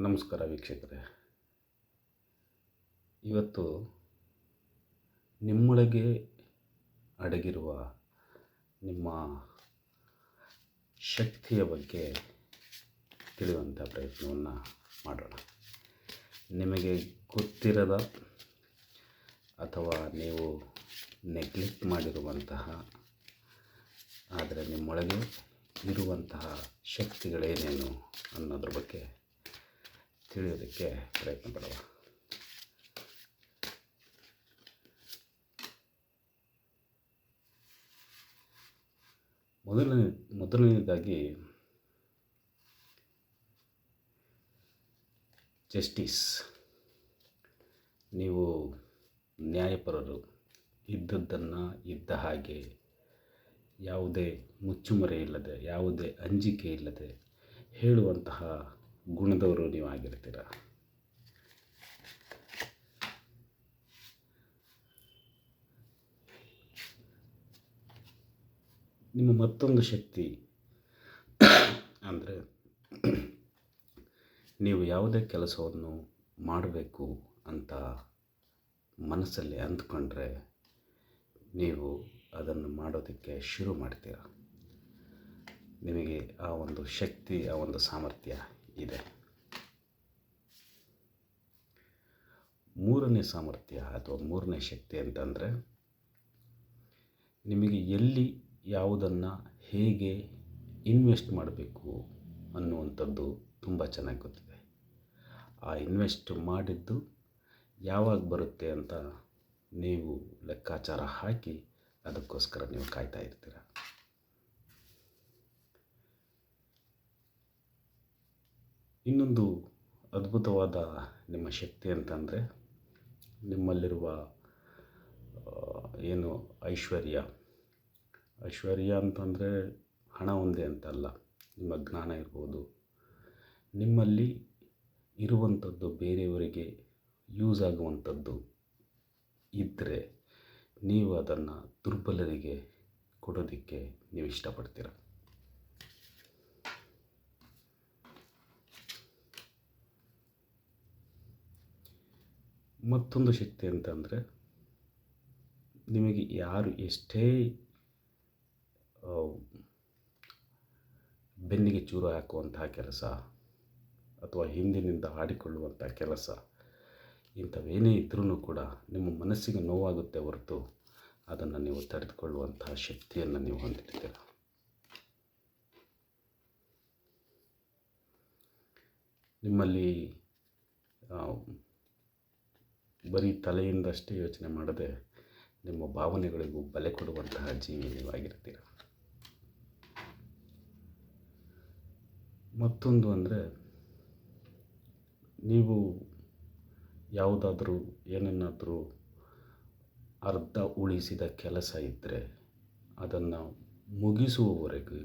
ನಮಸ್ಕಾರ ವೀಕ್ಷಕರೇ. ಇವತ್ತು ನಿಮ್ಮೊಳಗೆ ಅಡಗಿರುವ ನಿಮ್ಮ ಶಕ್ತಿಯ ಬಗ್ಗೆ ತಿಳಿಯುವಂಥ ಪ್ರಯತ್ನವನ್ನು ಮಾಡೋಣ. ನಿಮಗೆ ಗೊತ್ತಿರದ ಅಥವಾ ನೀವು ನೆಗ್ಲೆಕ್ಟ್ ಮಾಡಿರುವಂತಹ ಆದರೆ ನಿಮ್ಮೊಳಗೆ ಇರುವಂತಹ ಶಕ್ತಿಗಳೇನೇನು ಅನ್ನೋದ್ರ ಬಗ್ಗೆ ತಿಳಿಯೋದಕ್ಕೆ ಪ್ರಯತ್ನ ಪಡುವ. ಮೊದಲನೇದಾಗಿ ಜಸ್ಟಿಸ್. ನೀವು ನ್ಯಾಯಪರರು, ಇದ್ದದ್ದನ್ನು ಇದ್ದ ಹಾಗೆ ಯಾವುದೇ ಮುಚ್ಚುಮರೆ ಇಲ್ಲದೆ, ಯಾವುದೇ ಅಂಜಿಕೆ ಇಲ್ಲದೆ ಹೇಳುವಂತಹ ಗುಣದವರು ನೀವು ಆಗಿರ್ತೀರ. ನಿಮ್ಮ ಮತ್ತೊಂದು ಶಕ್ತಿ ಅಂದರೆ ನೀವು ಯಾವುದೇ ಕೆಲಸವನ್ನು ಮಾಡಬೇಕು ಅಂತ ಮನಸ್ಸಲ್ಲಿ ಅಂದ್ಕೊಂಡ್ರೆ ನೀವು ಅದನ್ನು ಮಾಡೋದಕ್ಕೆ ಶುರು ಮಾಡ್ತೀರ. ನಿಮಗೆ ಆ ಒಂದು ಶಕ್ತಿ, ಆ ಒಂದು ಸಾಮರ್ಥ್ಯ ಇದೆ. ಮೂರನೇ ಸಾಮರ್ಥ್ಯ ಅಥವಾ ಮೂರನೇ ಶಕ್ತಿ ಅಂತಂದರೆ ನಿಮಗೆ ಎಲ್ಲಿ ಯಾವುದನ್ನು ಹೇಗೆ ಇನ್ವೆಸ್ಟ್ ಮಾಡಬೇಕು ಅನ್ನುವಂಥದ್ದು ತುಂಬ ಚೆನ್ನಾಗಿ ಗೊತ್ತಿದೆ. ಆ ಇನ್ವೆಸ್ಟ್ ಮಾಡಿದ್ದು ಯಾವಾಗ ಬರುತ್ತೆ ಅಂತ ನೀವು ಲೆಕ್ಕಾಚಾರ ಹಾಕಿ ಅದಕ್ಕೋಸ್ಕರ ನೀವು ಕಾಯ್ತಾ ಇರ್ತೀರ. ಇನ್ನೊಂದು ಅದ್ಭುತವಾದ ನಿಮ್ಮ ಶಕ್ತಿ ಅಂತಂದರೆ ನಿಮ್ಮಲ್ಲಿರುವ ಏನು ಐಶ್ವರ್ಯ ಅಂತಂದರೆ ಹಣ ಒಂದೇ ಅಂತಲ್ಲ, ನಿಮ್ಮ ಜ್ಞಾನ ಇರ್ಬೋದು. ನಿಮ್ಮಲ್ಲಿ ಇರುವಂಥದ್ದು ಬೇರೆಯವರಿಗೆ ಯೂಸ್ ಆಗುವಂಥದ್ದು ಇದ್ದರೆ ನೀವು ಅದನ್ನು ದುರ್ಬಲರಿಗೆ ಕೊಡೋದಕ್ಕೆ ನೀವು ಇಷ್ಟಪಡ್ತೀರ. ಮತ್ತೊಂದು ಶಕ್ತಿ ಅಂತಂದರೆ ನಿಮಗೆ ಯಾರು ಎಷ್ಟೇ ಬೆನ್ನಿಗೆ ಚೂರು ಹಾಕುವಂತಹ ಕೆಲಸ ಅಥವಾ ಹಿಂದಿನಿಂದ ಆಡಿಕೊಳ್ಳುವಂಥ ಕೆಲಸ ಇಂಥವೇನೇ ಇದ್ರೂ ಕೂಡ ನಿಮ್ಮ ಮನಸ್ಸಿಗೆ ನೋವಾಗುತ್ತೆ ಹೊರತು ಅದನ್ನು ನೀವು ತಡೆದುಕೊಳ್ಳುವಂತಹ ಶಕ್ತಿಯನ್ನು ನೀವು ಹೊಂದಿರ್ತೀರ. ನಿಮ್ಮಲ್ಲಿ ಬರೀ ತಲೆಯಿಂದಷ್ಟೇ ಯೋಚನೆ ಮಾಡದೆ ನಿಮ್ಮ ಭಾವನೆಗಳಿಗೂ ಬೆಲೆ ಕೊಡುವಂತಹ ಜೀವಿ ನೀವಾಗಿರ್ತೀರ. ಮತ್ತೊಂದು ಅಂದರೆ ನೀವು ಯಾವುದಾದ್ರೂ ಏನನ್ನಾದರೂ ಅರ್ಧ ಉಳಿಸಿದ ಕೆಲಸ ಇದ್ದರೆ ಅದನ್ನು ಮುಗಿಸುವವರೆಗೂ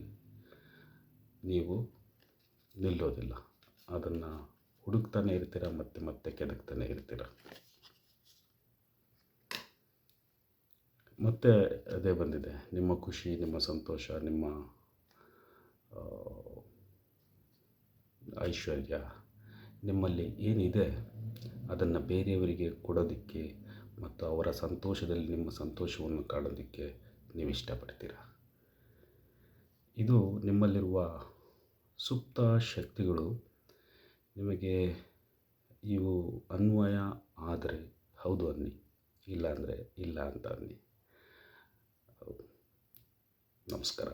ನೀವು ನಿಲ್ಲೋದಿಲ್ಲ. ಅದನ್ನು ಹುಡುಕ್ತಾನೆ ಇರ್ತೀರ, ಮತ್ತೆ ಕೆದಕ್ತಾನೆ ಇರ್ತೀರ. ಮತ್ತೆ ಅದೇ ಬಂದಿದೆ, ನಿಮ್ಮ ಖುಷಿ, ನಿಮ್ಮ ಸಂತೋಷ, ನಿಮ್ಮ ಐಶ್ವರ್ಯ, ನಿಮ್ಮಲ್ಲಿ ಏನಿದೆ ಅದನ್ನು ಬೇರೆಯವರಿಗೆ ಕೊಡೋದಕ್ಕೆ ಮತ್ತು ಅವರ ಸಂತೋಷದಲ್ಲಿ ನಿಮ್ಮ ಸಂತೋಷವನ್ನು ಕಾಣೋದಕ್ಕೆ ನೀವು ಇಷ್ಟಪಡ್ತೀರ. ಇದು ನಿಮ್ಮಲ್ಲಿರುವ ಸುಪ್ತ ಶಕ್ತಿಗಳು. ನಿಮಗೆ ಇವು ಅನ್ವಯ ಆದರೆ ಹೌದು ಅನ್ನಿ, ಇಲ್ಲ ಅಂದರೆ ಇಲ್ಲ ಅಂತ ಅನ್ನಿ. ನಮಸ್ಕಾರ.